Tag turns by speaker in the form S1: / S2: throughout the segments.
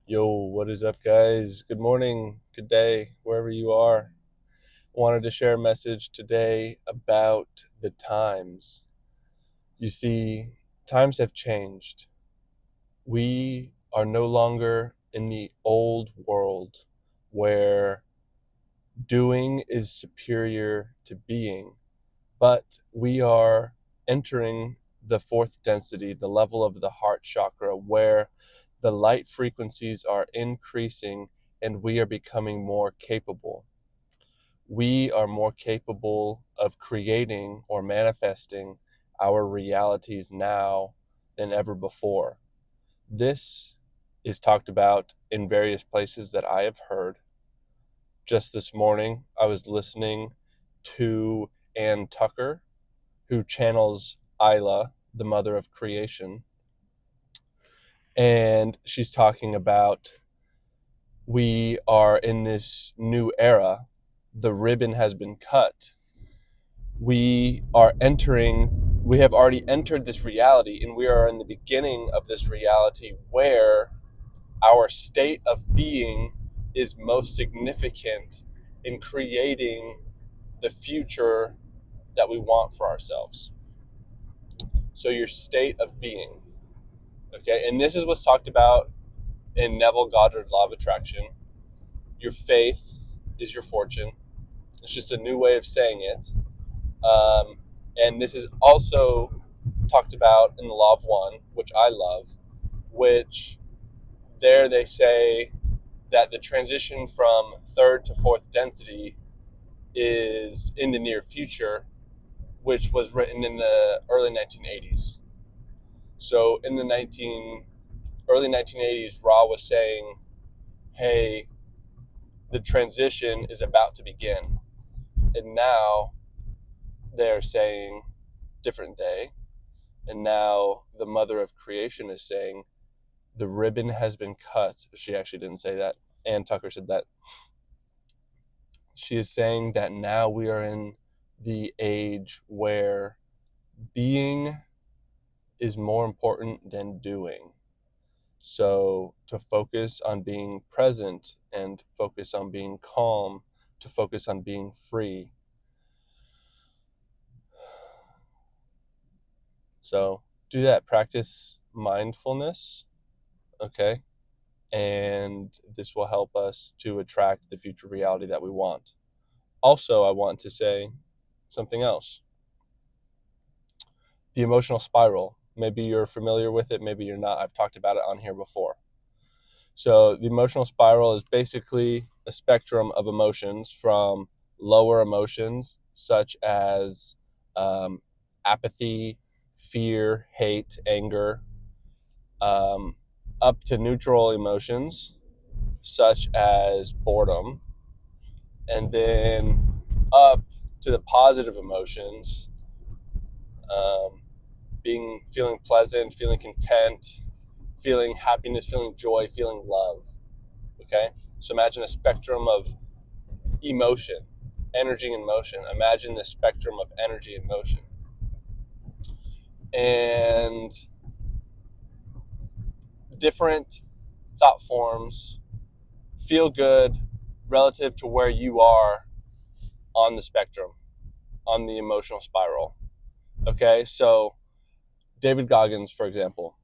S1: Yo, what is up, guys? Good morning, good day, wherever you are. Wanted to share a message today about the times. You see, times have changed. We are no longer in the old world where doing is superior to being, but we are entering the fourth density, the level of the heart chakra, where the light frequencies are increasing and we are becoming more capable. We are more capable of creating or manifesting our realities now than ever before. This is talked about in various places that I have heard. Just this morning, I was listening to Ann Tucker, who channels Isla, the mother of creation, and she's talking about we are in this new era. The ribbon has been cut. We have already entered this reality, and we are in the beginning of this reality where our state of being is most significant in creating the future that we want for ourselves. So, your state of being, okay, and this is what's talked about in Neville Goddard Law of Attraction. Your faith is your fortune. It's just a new way of saying it. And this is also talked about in the Law of One, which I love, which there they say that the transition from third to fourth density is in the near future, which was written in the early 1980s. So in the early 1980s, Ra was saying, hey, the transition is about to begin. And now they're saying, different day. And now the mother of creation is saying, the ribbon has been cut. She actually didn't say that. Ann Tucker said that. She is saying that now we are in the age where being is more important than doing. So to focus on being present and focus on being calm, to focus on being free. So do that. Practice mindfulness, okay? And this will help us to attract the future reality that we want. Also, I want to say something else. The emotional spiral. Maybe you're familiar with it, maybe you're not. I've talked about it on here before. So the emotional spiral is basically a spectrum of emotions from lower emotions such as apathy, fear, hate, anger, up to neutral emotions such as boredom, and then up to the positive emotions, um, feeling pleasant, feeling content, feeling happiness, feeling joy, feeling love. Okay, so imagine a spectrum of emotion, energy and motion. Imagine the spectrum of energy and motion, and different thought forms feel good relative to where you are on the spectrum, on the emotional spiral. Okay, so David Goggins, for example.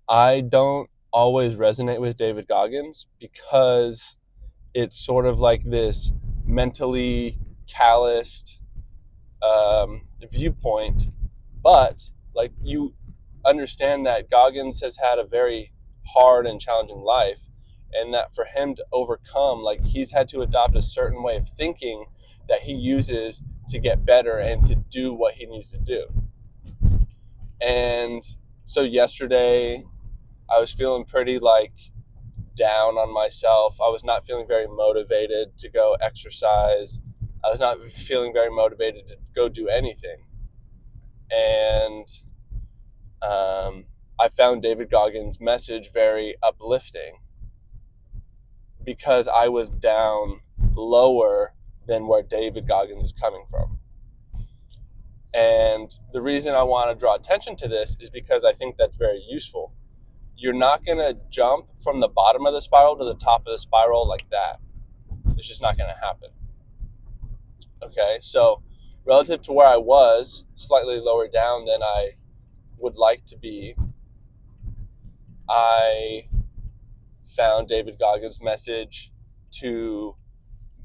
S1: I don't always resonate with David Goggins because it's sort of like this mentally calloused viewpoint. But like, you understand that Goggins has had a very hard and challenging life, and that for him to overcome, like, he's had to adopt a certain way of thinking that he uses to get better and to do what he needs to do. And so yesterday I was feeling pretty like down on myself. I was not feeling very motivated to go exercise. I was not feeling very motivated to go do anything. And I found David Goggins' message very uplifting because I was down lower than where David Goggins is coming from. And the reason I want to draw attention to this is because I think that's very useful. you're not going to jump from the bottom of the spiral to the top of the spiral like that. It's just not going to happen. Okay, so relative to where I was, slightly lower down than I would like to be, I found David Goggins' message to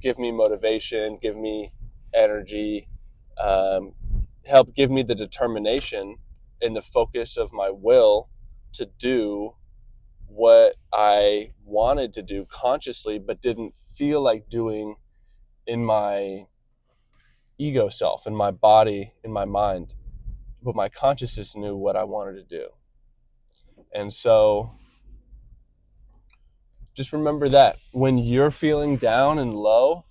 S1: give me motivation, give me energy, um, help give me the determination and the focus of my will to do what I wanted to do consciously, but didn't feel like doing in my ego self, in my body, in my mind. But my consciousness knew what I wanted to do. And so just remember that when you're feeling down and low,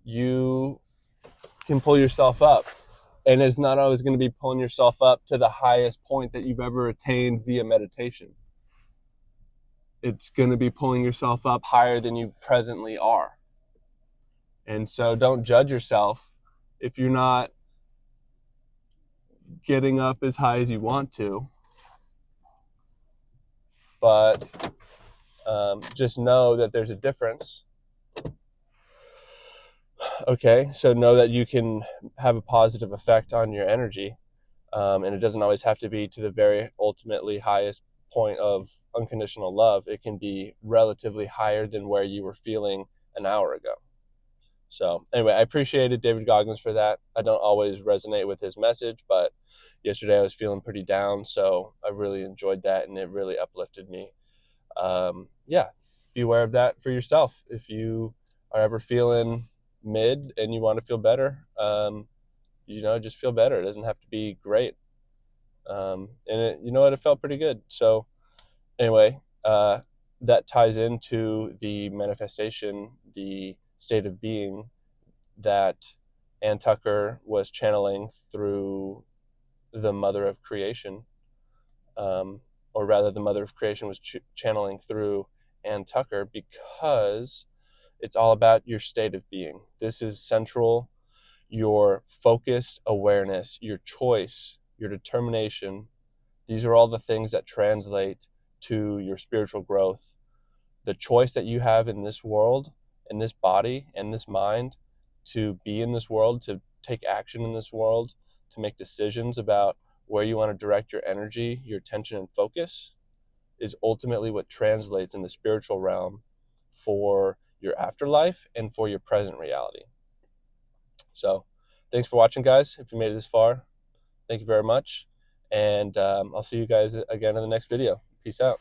S1: you can pull yourself up. And it's not always going to be pulling yourself up to the highest point that you've ever attained via meditation. It's going to be pulling yourself up higher than you presently are. And so don't judge yourself if you're not getting up as high as you want to. But just know that there's a difference. Okay, so know that you can have a positive effect on your energy. And it doesn't always have to be to the very ultimately highest point of unconditional love. It can be relatively higher than where you were feeling an hour ago. So anyway, I appreciated David Goggins for that. I don't always resonate with his message, but yesterday I was feeling pretty down, so I really enjoyed that, and it really uplifted me. Yeah, be aware of that for yourself. If you are ever feeling mid and you want to feel better, just feel better. It doesn't have to be great. And you know what? It felt pretty good. So anyway, that ties into the manifestation, the state of being that Ann Tucker was channeling through the Mother of Creation, or rather the Mother of Creation was channeling through Ann Tucker, because it's all about your state of being. This is central. Your focused awareness, your choice, your determination, these are all the things that translate to your spiritual growth. The choice that you have in this world, in this body, and this mind, to be in this world, to take action in this world, to make decisions about where you want to direct your energy, your attention, and focus, is ultimately what translates in the spiritual realm for your afterlife and for your present reality. So thanks for watching, guys. If you made it this far, thank you very much. And I'll see you guys again in the next video. Peace out.